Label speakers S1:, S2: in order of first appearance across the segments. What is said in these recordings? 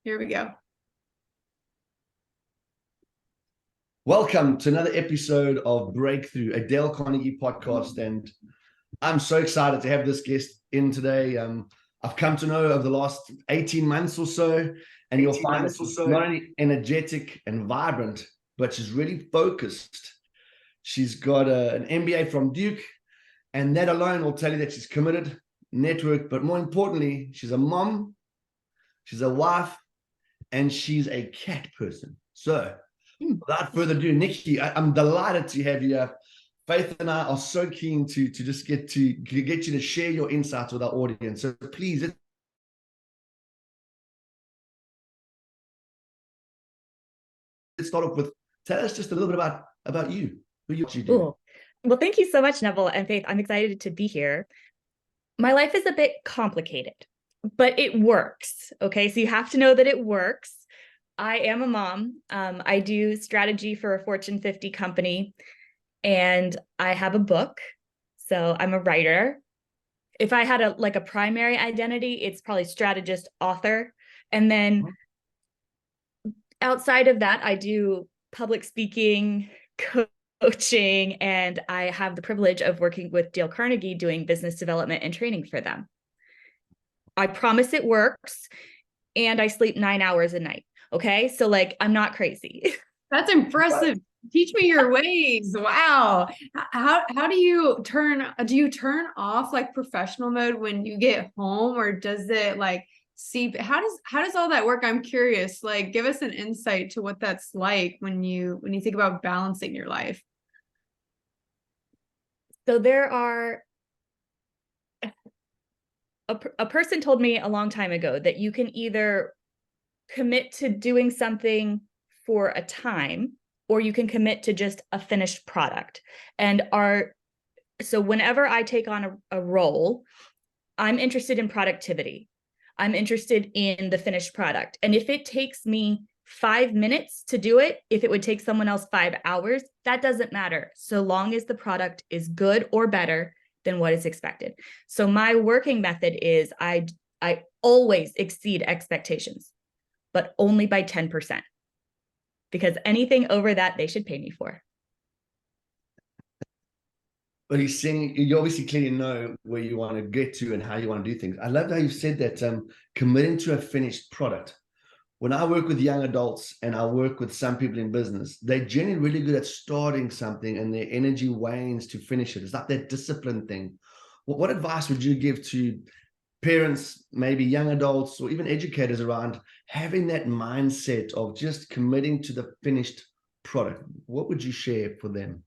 S1: Here we go.
S2: Welcome to another episode of Breakthrough, a Dale Carnegie podcast. And I'm so excited to have this guest in today. I've come to know over the last 18 months or so, and you'll find that she's not only energetic and vibrant, but she's really focused. She's got an MBA from Duke, and that alone will tell you that she's committed, networked, but more importantly, she's a mom, she's a wife, and she's a cat person. So without further ado, Nikki, I'm delighted to have you. Faith and I are so keen to just get you to share your insights with our audience. So please, let's start off with, tell us just a little bit about you, what you do.
S3: Cool. Well, thank you so much, Neville and Faith. I'm excited to be here. My life is a bit complicated, but it works. Okay, so you have to know that it works. I am a mom. I do strategy for a Fortune 50 company, and I have a book. So I'm a writer. If I had a primary identity, it's probably strategist, author. And then outside of that, I do public speaking, coaching, and I have the privilege of working with Dale Carnegie doing business development and training for them. I promise it works, and I sleep 9 hours a night. Okay, so I'm not crazy.
S1: That's impressive. Teach me your ways. Wow. How do you turn off professional mode when you get home, or does it see how does all that work? I'm curious. Give us an insight to what that's like when you think about balancing your life.
S3: So there are a person told me a long time ago that you can either commit to doing something for a time, or you can commit to just a finished product. So whenever I take on a role, I'm interested in productivity. I'm interested in the finished product. And if it takes me 5 minutes to do it, if it would take someone else 5 hours, that doesn't matter, so long as the product is good or better than what is expected. So my working method is I always exceed expectations, but only by 10%, because anything over that, they should pay me for.
S2: But he's saying you obviously clearly know where you want to get to and how you want to do things. I love how you said that, committing to a finished product. When I work with young adults and I work with some people in business, they're generally really good at starting something and their energy wanes to finish it. It's like that discipline thing. What advice would you give to parents, maybe young adults, or even educators around having that mindset of just committing to the finished product? What would you share for them?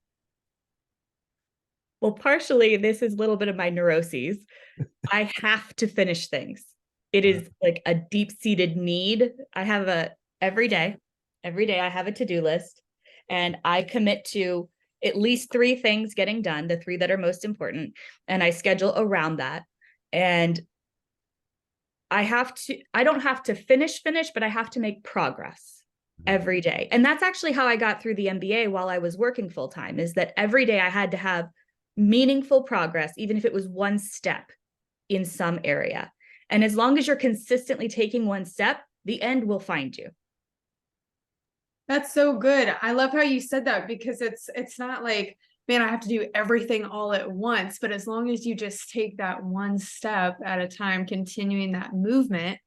S3: Well, partially, this is a little bit of my neuroses. I have to finish things. It is like a deep-seated need. I have every day I have a to-do list, and I commit to at least 3 things getting done, the 3 that are most important, and I schedule around that. And I don't have to finish, but I have to make progress every day. And that's actually how I got through the MBA while I was working full-time, is that every day I had to have meaningful progress, even if it was 1 step in some area. And as long as you're consistently taking 1 step, the end will find you.
S1: That's so good. I love how you said that, because it's not like, man, I have to do everything all at once. But as long as you just take that 1 step at a time, continuing that movement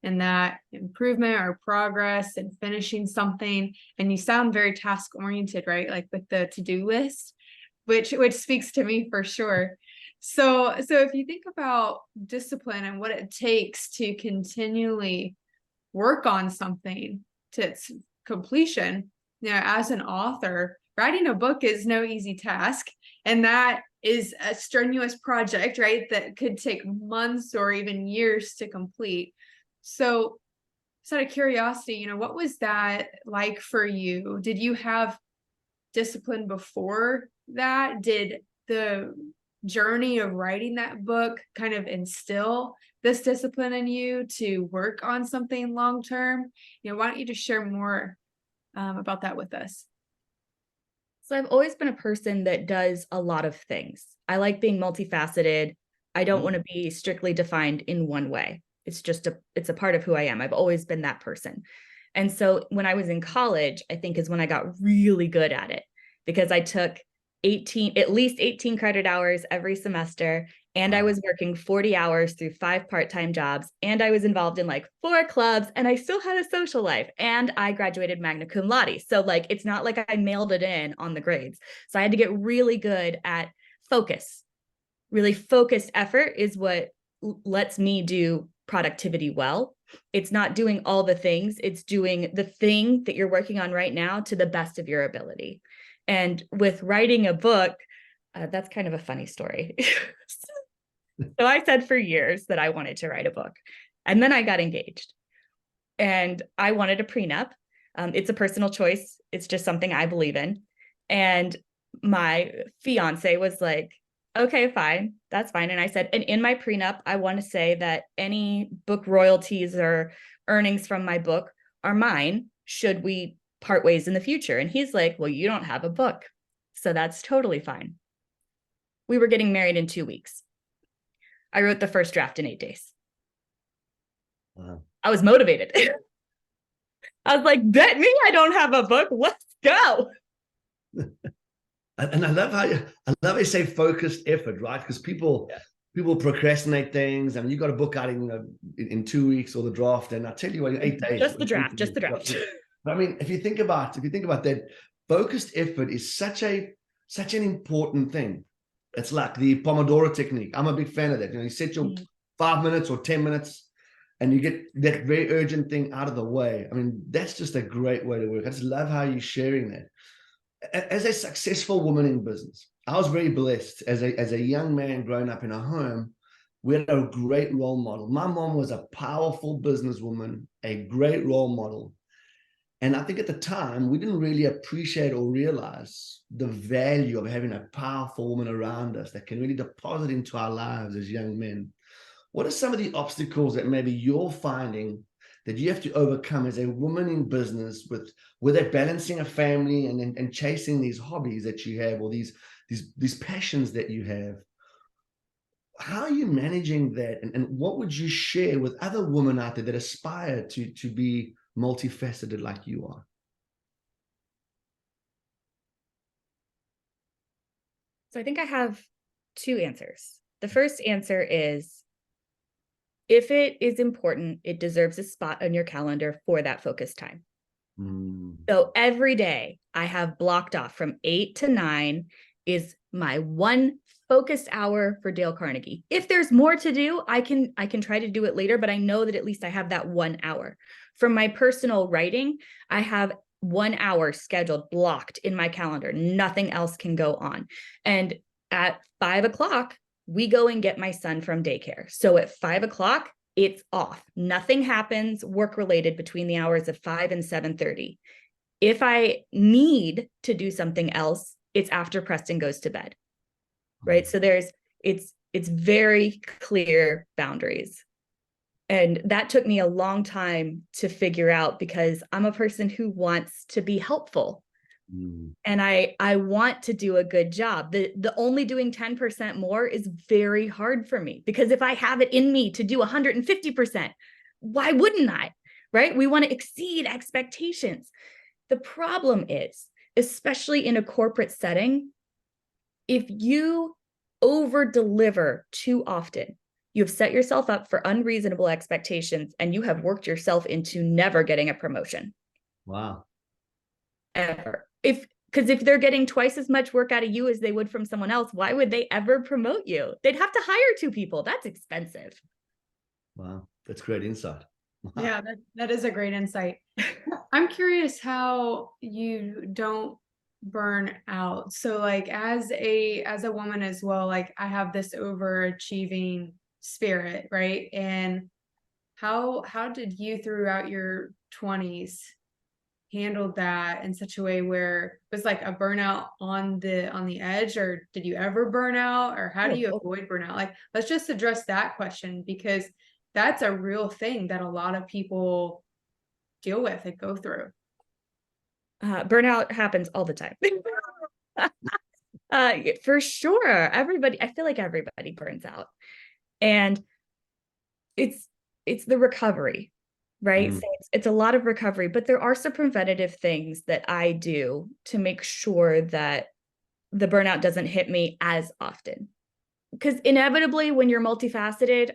S1: and that improvement or progress and finishing something. And you sound very task oriented, right? Like with the to-do list, which speaks to me for sure. So if you think about discipline and what it takes to continually work on something to its completion, as an author, writing a book is no easy task. And that is a strenuous project, right? That could take months or even years to complete. So out of curiosity, what was that like for you? Did you have discipline before that? Did the journey of writing that book kind of instill this discipline in you to work on something long term? Why don't you just share more about that with us?
S3: So I've always been a person that does a lot of things. I like being multifaceted. I don't want to be strictly defined in one way. it's a part of who I am. I've always been that person. And so when I was in college, I think is when I got really good at it, because I took at least 18 credit hours every semester. And I was working 40 hours through 5 part-time jobs. And I was involved in like 4 clubs, and I still had a social life, and I graduated magna cum laude. So like, it's not like I mailed it in on the grades. So I had to get really good at focus. Really focused effort is what lets me do productivity well. It's not doing all the things, it's doing the thing that you're working on right now to the best of your ability. And with writing a book, that's kind of a funny story. So I said for years that I wanted to write a book. And then I got engaged and I wanted a prenup. It's a personal choice. It's just something I believe in. And my fiance was like, okay, fine, that's fine. And I said, and in my prenup, I want to say that any book royalties or earnings from my book are mine, should we part ways in the future. And he's like, well, you don't have a book, so that's totally fine. We were getting married in 2 weeks. I wrote the first draft in 8 days.
S2: Wow.
S3: I was motivated. I was like, bet me I don't have a book. Let's go.
S2: And I love how you say focused effort, right? Because people procrastinate things. I mean, you got a book out in 2 weeks or the draft, and I tell you what, in 8 days.
S3: Just the draft.
S2: But I mean, if you think about that, focused effort is such an important thing. It's like the Pomodoro technique. I'm a big fan of that. You set your 5 minutes or 10 minutes, and you get that very urgent thing out of the way. I mean, that's just a great way to work. I just love how you're sharing that. As a successful woman in business, I was very blessed as a young man growing up in a home. We had a great role model. My mom was a powerful businesswoman, a great role model. And I think at the time, we didn't really appreciate or realize the value of having a powerful woman around us that can really deposit into our lives as young men. What are some of the obstacles that maybe you're finding that you have to overcome as a woman in business with it balancing a family and chasing these hobbies that you have, or these passions that you have? How are you managing that? And what would you share with other women out there that aspire to be multifaceted like you are?
S3: So I think I have 2 answers. The first answer is, if it is important, it deserves a spot on your calendar for that focus time. So every day I have blocked off from 8 to 9 is my one focused hour for Dale Carnegie. If there's more to do, I can try to do it later, but I know that at least I have that 1 hour. For my personal writing, I have 1 hour scheduled, blocked in my calendar. Nothing else can go on. And at 5 o'clock, we go and get my son from daycare. So at 5 o'clock, it's off. Nothing happens work related between the hours of 5 and 7:30. If I need to do something else, it's after Preston goes to bed, right? So it's very clear boundaries. And that took me a long time to figure out, because I'm a person who wants to be helpful. And I want to do a good job. The only doing 10% more is very hard for me, because if I have it in me to do 150%, why wouldn't I? Right? We want to exceed expectations. The problem is, especially in a corporate setting, if you over deliver too often, you've set yourself up for unreasonable expectations, and you have worked yourself into never getting a promotion.
S2: Wow.
S3: Ever. Because if they're getting twice as much work out of you as they would from someone else, why would they ever promote you? They'd have to hire 2 people. That's expensive.
S2: Wow. That's great insight. Wow.
S1: Yeah, that is a great insight. I'm curious how you don't burn out. So like as a woman as well, like I have this overachieving spirit, right? And how did you throughout your 20s handled that in such a way where it was like a burnout on the edge, or did you ever burn out, or how do you avoid burnout? Like, let's just address that question, because that's a real thing that a lot of people deal with and go through.
S3: Burnout happens all the time. For sure. I feel like everybody burns out. And it's the recovery, right?
S2: Mm.
S3: So it's a lot of recovery, but there are some preventative things that I do to make sure that the burnout doesn't hit me as often. Because inevitably, when you're multifaceted,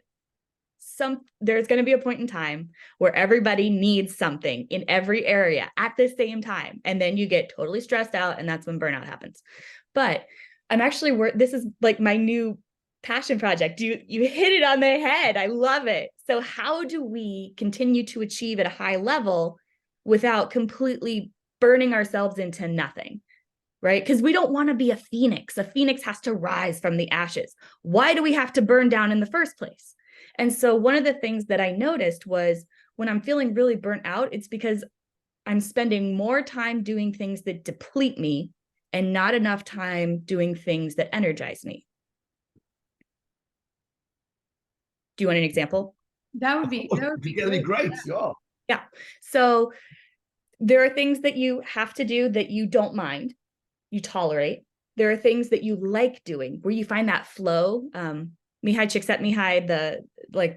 S3: there's going to be a point in time where everybody needs something in every area at the same time, and then you get totally stressed out, and that's when burnout happens. But I'm actually this is like my new passion project. You hit it on the head. I love it. So how do we continue to achieve at a high level without completely burning ourselves into nothing? Right? Because we don't want to be a phoenix. A phoenix has to rise from the ashes. Why do we have to burn down in the first place? And so one of the things that I noticed was when I'm feeling really burnt out, it's because I'm spending more time doing things that deplete me and not enough time doing things that energize me. Do you want an example?
S1: That would be
S2: That'd be great. Yeah.
S3: Yeah. So there are things that you have to do that you don't mind, you tolerate. There are things that you like doing where you find that flow. Mihai Csikszentmihalyi,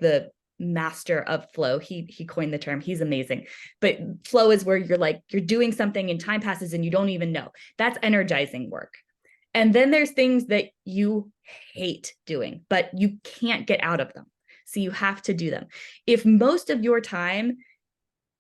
S3: the master of flow, he coined the term. He's amazing. But flow is where you're doing something and time passes and you don't even know. That's energizing work. And then there's things that you hate doing, but you can't get out of them. So you have to do them. If most of your time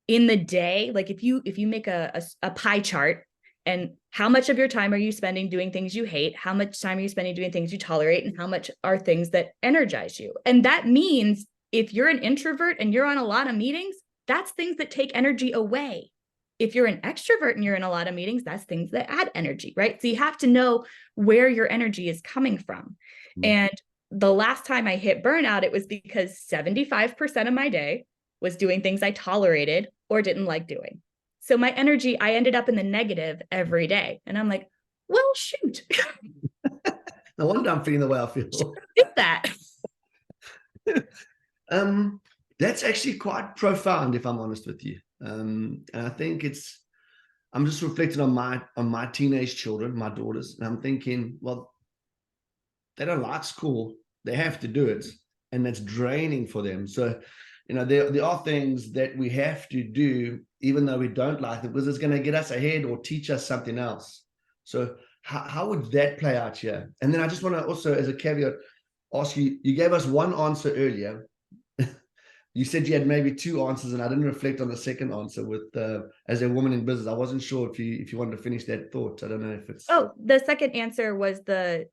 S3: in the day, like if you make a pie chart, and how much of your time are you spending doing things you hate? How much time are you spending doing things you tolerate? And how much are things that energize you? And that means if you're an introvert and you're on a lot of meetings, that's things that take energy away. If you're an extrovert and you're in a lot of meetings, that's things that add energy, right? So you have to know where your energy is coming from.
S2: Mm.
S3: And the last time I hit burnout, it was because 75% of my day was doing things I tolerated or didn't like doing. So my energy, I ended up in the negative every day. And I'm like, well, shoot.
S2: No wonder I'm feeling the way I feel.
S3: Did that.
S2: That's actually quite profound, if I'm honest with you. And I think I'm just reflecting on my teenage children, my daughters, and I'm thinking, well, they don't like school. They have to do it, and that's draining for them. So, there are things that we have to do, even though we don't like it, because it's going to get us ahead or teach us something else. So how would that play out here? And then I just want to also, as a caveat, ask you, you gave us one answer earlier. You said you had maybe two answers, and I didn't reflect on the second answer with as a woman in business. I wasn't sure if you wanted to finish that thought. I don't know if it's...
S3: Oh, the second answer was the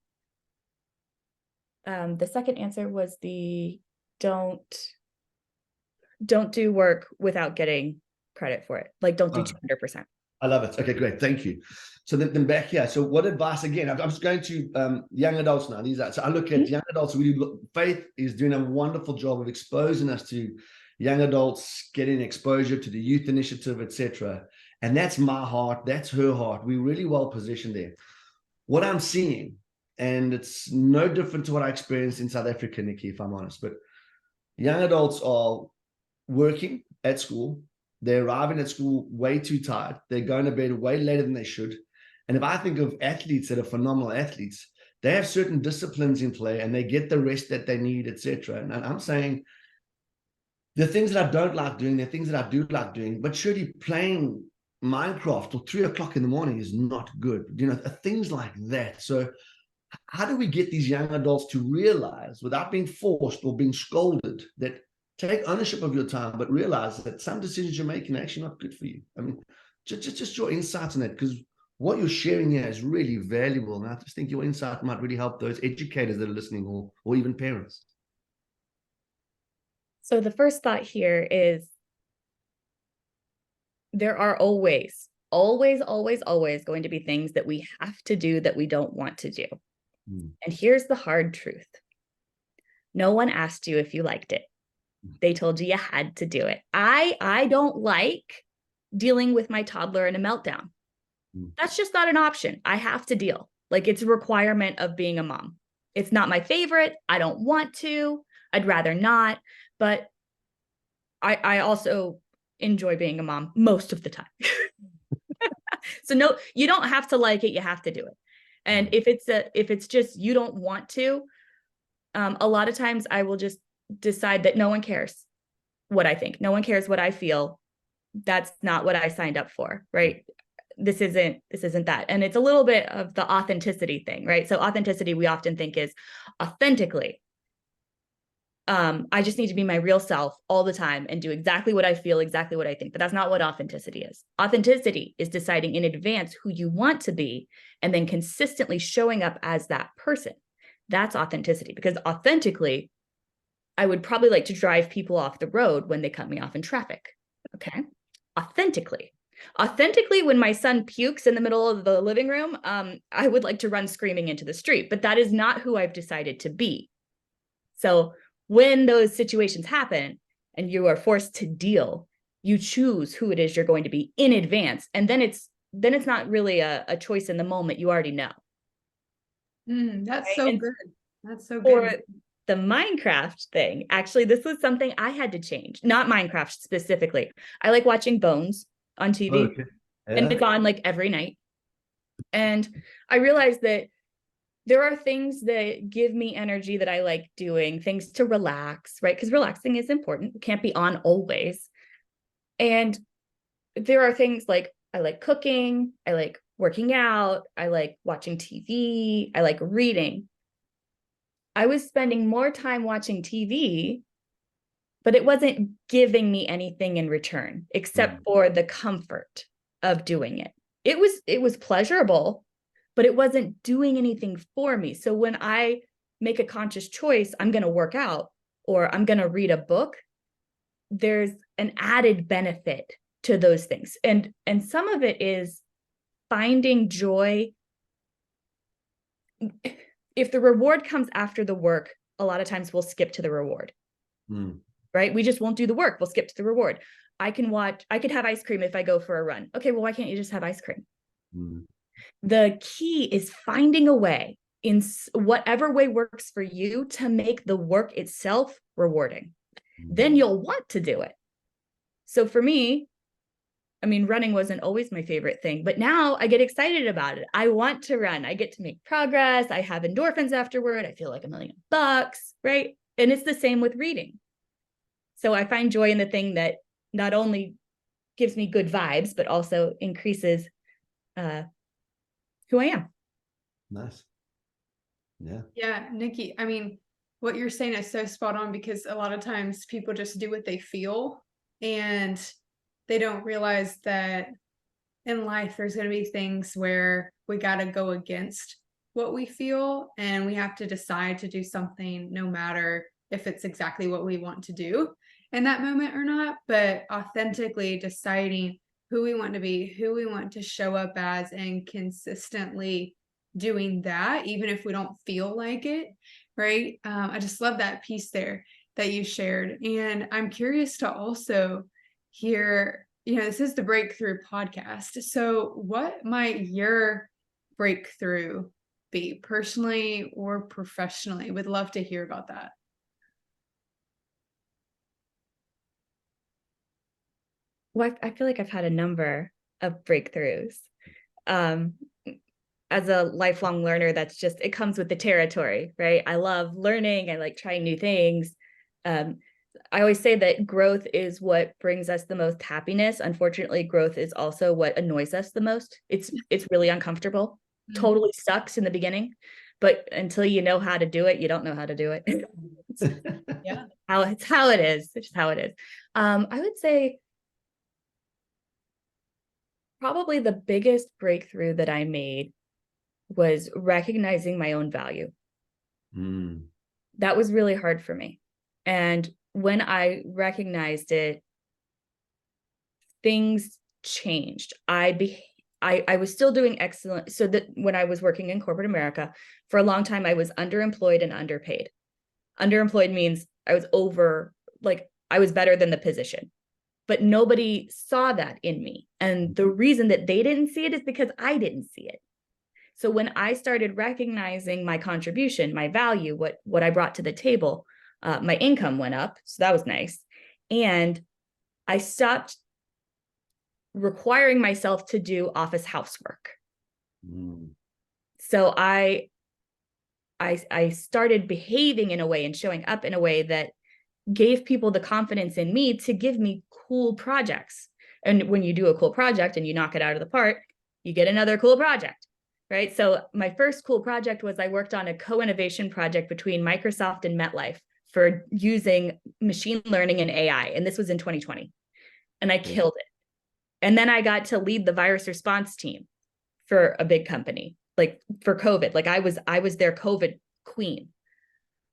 S3: don't do work without getting credit for it. Like, don't do 200%.
S2: I love it. Okay, great. Thank you. So then back here. So what advice, again, I'm just going to young adults now. So I look at young adults. Faith is doing a wonderful job of exposing us to young adults, getting exposure to the youth initiative, etc. And that's my heart. That's her heart. We're really well positioned there. What I'm seeing, and it's no different to what I experienced in South Africa, Nikki, if I'm honest, but young adults are working at school. They're arriving at school way too tired. They're going to bed way later than they should. And if I think of athletes that are phenomenal athletes, they have certain disciplines in play and they get the rest that they need, etc. And I'm saying the things that I don't like doing, the things that I do like doing, but surely playing Minecraft till 3:00 in the morning is not good. Things like that. So how do we get these young adults to realize, without being forced or being scolded, that take ownership of your time, but realize that some decisions you're making are actually not good for you? I mean, just your insights on that, because what you're sharing here is really valuable. And I just think your insight might really help those educators that are listening, or even parents.
S3: So the first thought here is there are always going to be things that we have to do that we don't want to do. And here's the hard truth. No one asked you if you liked it. They told you you had to do it. I don't like dealing with my toddler in a meltdown. That's just not an option. I have to deal. Like, it's a requirement of being a mom. It's not my favorite. I don't want to. I'd rather not. But I also enjoy being a mom most of the time. So no, you don't have to like it. You have to do it. And if it's just you don't want to, a lot of times I will just decide that no one cares. what I think. No one cares what I feel. That's not what I signed up for, right? This isn't that. And it's a little bit of the authenticity thing, right? So authenticity, we often think is authentically. I just need to be my real self all the time and do exactly what I feel, exactly what I think. But that's not what authenticity is. Authenticity is deciding in advance who you want to be and then consistently showing up as that person. That's authenticity, because authentically, I would probably like to drive people off the road when they cut me off in traffic. Okay. Authentically, when my son pukes in the middle of the living room, I would like to run screaming into the street, but that is not who I've decided to be. So when those situations happen and you are forced to deal, you choose who it is you're going to be in advance. And then it's not really a choice in the moment. You already know.
S1: That's
S3: Right?
S1: so
S3: And
S1: good. That's so
S3: for
S1: good.
S3: the Minecraft thing, actually, this was something I had to change. Not Minecraft specifically. I like watching Bones on TV,
S2: Okay.
S3: and
S2: Yeah.
S3: it's on like every night. And I realized that there are things that give me energy that I like doing, things to relax, right? Because relaxing is important. It can't be on always. And there are things like I like cooking, I like working out, I like watching TV, I like reading. I was spending more time watching TV, but it wasn't giving me anything in return except for the comfort of doing it. It was pleasurable, but it wasn't doing anything for me. So when I make a conscious choice, I'm going to work out or I'm going to read a book, there's an added benefit to those things. And some of it is finding joy. If the reward comes after the work, a lot of times we'll skip to the reward. Right? We just won't do the work. We'll skip to the reward. I could have ice cream if I go for a run. Okay, well, why can't you just have ice cream? The key is finding a way, in whatever way works for you, to make the work itself rewarding. Then you'll want to do it. So for me, I mean, running wasn't always my favorite thing, but now I get excited about it. I want to run. I get to make progress. I have endorphins afterward. I feel like $1,000,000, right? And it's the same with reading. So I find joy in the thing that not only gives me good vibes, but also increases who I am.
S2: Nice. Yeah.
S1: Yeah, Nikki, I mean, what you're saying is so spot on, because a lot of times people just do what they feel and they don't realize that in life there's going to be things where we got to go against what we feel, and we have to decide to do something no matter if it's exactly what we want to do in that moment or not, but authentically deciding who we want to be, who we want to show up as, and consistently doing that, even if we don't feel like it, right? I just love that piece there that you shared. And I'm curious to also hear, this is the Breakthrough podcast. So what might your breakthrough be, personally or professionally? Would love to hear about that.
S3: Well, I feel like I've had a number of breakthroughs. As a lifelong learner, it comes with the territory, right? I love learning. I like trying new things. I always say that growth is what brings us the most happiness. Unfortunately, growth is also what annoys us the most. It's really uncomfortable. Totally sucks in the beginning, but until you know how to do it, you don't know how to do it.
S1: Yeah.
S3: It's how it is. It's just how it is. I would say probably the biggest breakthrough that I made was recognizing my own value. That was really hard for me. And when I recognized it, things changed. I was still doing excellent. So that when I was working in corporate America, for a long time, I was underemployed and underpaid. Underemployed means I was better than the position, but nobody saw that in me. And the reason that they didn't see it is because I didn't see it. So when I started recognizing my contribution, my value, what I brought to the table, my income went up. So that was nice. And I stopped requiring myself to do office housework. So I started behaving in a way and showing up in a way that gave people the confidence in me to give me cool projects. And when you do a cool project and you knock it out of the park, you get another cool project, right? So my first cool project was I worked on a co-innovation project between Microsoft and MetLife for using machine learning and AI. And this was in 2020. And I killed it. And then I got to lead the virus response team for a big company, like for COVID. Like I was their COVID queen.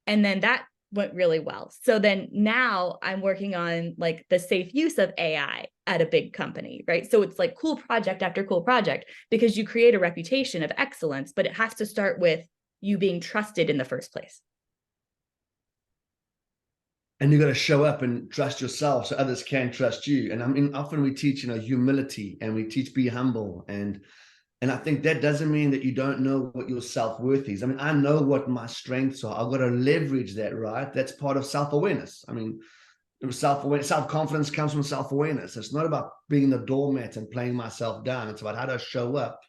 S3: And then that went really well. So then now I'm working on like the safe use of AI at a big company, right? So it's like cool project after cool project, because you create a reputation of excellence, but it has to start with you being trusted in the first place.
S2: And you got to show up and trust yourself so others can trust you. And I mean, often we teach, humility, and we teach be humble. And I think that doesn't mean that you don't know what your self-worth is. I mean, I know what my strengths are. I've got to leverage that, right? That's part of self-awareness. I mean, self-awareness, self-confidence comes from self-awareness. It's not about being the doormat and playing myself down. It's about how do I show up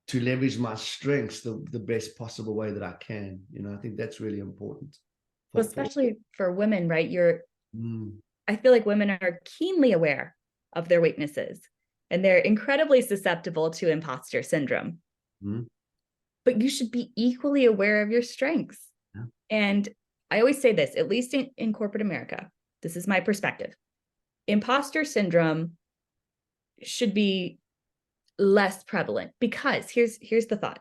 S2: to leverage my strengths the best possible way that I can. I think that's really important.
S3: Well, especially for women, right?
S2: Mm.
S3: I feel like women are keenly aware of their weaknesses, and they're incredibly susceptible to imposter syndrome.
S2: Mm.
S3: But you should be equally aware of your strengths.
S2: Yeah.
S3: And I always say this, at least in corporate America, this is my perspective. Imposter syndrome should be less prevalent, because here's the thought.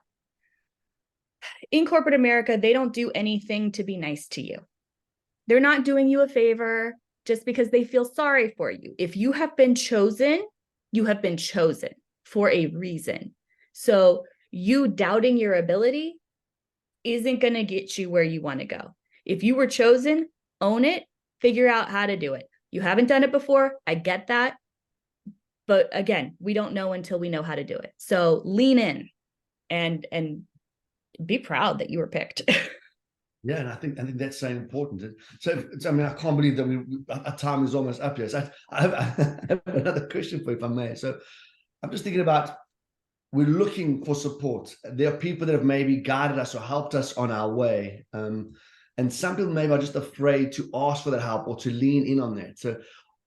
S3: In corporate America, they don't do anything to be nice to you. They're not doing you a favor just because they feel sorry for you. If you have been chosen, you have been chosen for a reason. So you doubting your ability isn't going to get you where you want to go. If you were chosen, own it, figure out how to do it. You haven't done it before. I get that. But again, we don't know until we know how to do it. So lean in and be proud that you were picked.
S2: Yeah, and I think that's so important. So I mean, I can't believe that our time is almost up here. So I have another question for you, if I may. So I'm just thinking about, we're looking for support. There are people that have maybe guided us or helped us on our way. And some people maybe are just afraid to ask for that help or to lean in on that. So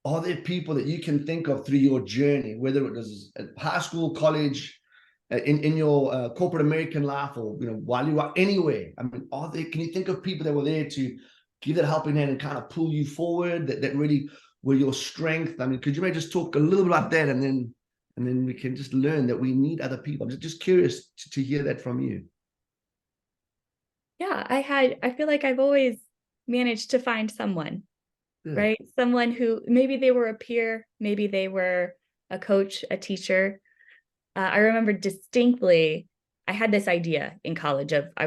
S2: are there people that you can think of through your journey, whether it was at high school, college, in your corporate American life, or while you are anywhere? I mean, can you think of people that were there to give that helping hand and kind of pull you forward, that really were your strength? I mean, could you maybe just talk a little bit about that, and then we can just learn that we need other people? I'm just curious to hear that from you.
S3: Yeah, I feel like I've always managed to find someone, right? Someone who maybe they were a peer, maybe they were a coach, a teacher. I remember distinctly, I had this idea in college of I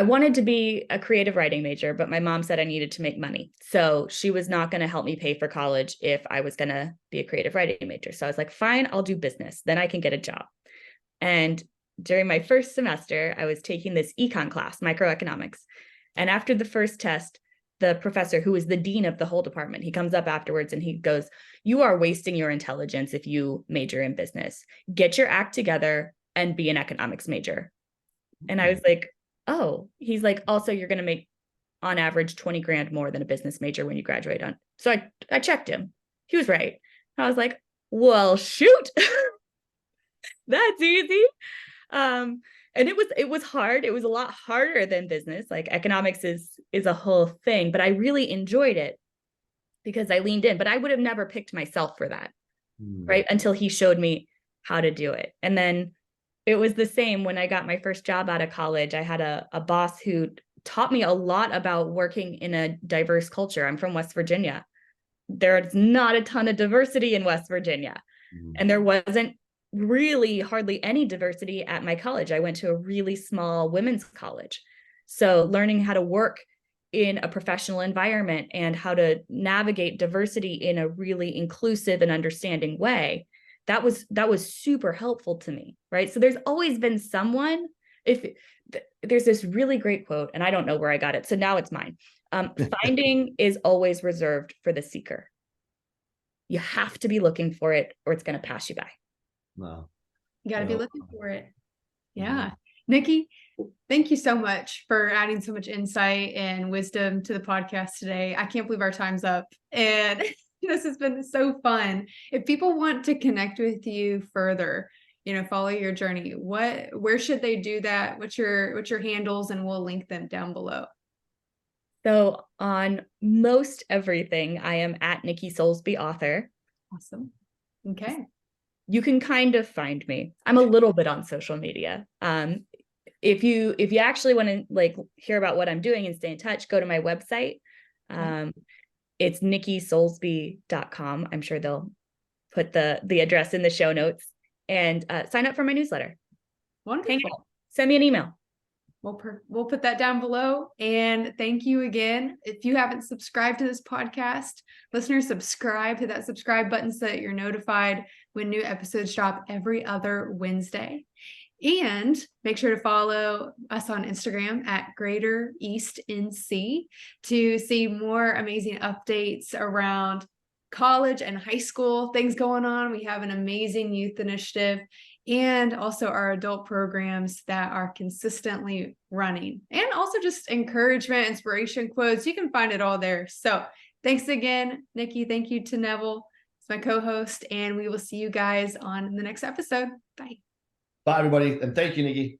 S3: wanted to be a creative writing major, but my mom said I needed to make money. So she was not going to help me pay for college if I was going to be a creative writing major. So I was like, fine, I'll do business. Then I can get a job. And during my first semester, I was taking this econ class, microeconomics. And after the first test, the professor, who is the dean of the whole department, he comes up afterwards and he goes, "You are wasting your intelligence if you major in business. Get your act together and be an economics major." And I was like, oh, he's like, also, you're going to make on average 20 grand more than a business major when you graduate on. So I checked him. He was right. I was like, well, shoot, that's easy. And it was hard. It was a lot harder than business. Like economics is a whole thing, but I really enjoyed it because I leaned in, but I would have never picked myself for that, right? Until he showed me how to do it. And then it was the same when I got my first job out of college. I had a boss who taught me a lot about working in a diverse culture. I'm from West Virginia. There's not a ton of diversity in West Virginia. And there wasn't really hardly any diversity at my college. I went to a really small women's college. So learning how to work in a professional environment and how to navigate diversity in a really inclusive and understanding way, that was super helpful to me, right? So there's always been someone. If there's this really great quote, and I don't know where I got it, so now it's mine. Finding is always reserved for the seeker. You have to be looking for it, or it's going to pass you by.
S2: Wow.
S1: You got to be looking for it. Yeah. Nikki, thank you so much for adding so much insight and wisdom to the podcast today. I can't believe our time's up, and this has been so fun. If people want to connect with you further, follow your journey, where should they do that? What's your handles? And we'll link them down below.
S3: So on most everything, I am at Nikki Soulsby author.
S1: Awesome. Okay.
S3: You can kind of find me. I'm a little bit on social media. If you actually want to like hear about what I'm doing and stay in touch, go to my website. It's nikkisoulsby.com. I'm sure they'll put the address in the show notes, and sign up for my newsletter.
S1: Wonderful.
S3: Send me an email.
S1: We'll put that down below. And thank you again. If you haven't subscribed to this podcast, listeners, subscribe to that subscribe button so that you're notified when new episodes drop every other Wednesday. And make sure to follow us on Instagram at Greater East NC to see more amazing updates around college and high school things going on. We have an amazing youth initiative and also our adult programs that are consistently running, and also just encouragement, inspiration quotes. You can find it all there. So thanks again, Nikki. Thank you to Neville. It's my co-host, and we will see you guys on the next episode. Bye.
S2: Bye, everybody. And thank you, Nikki.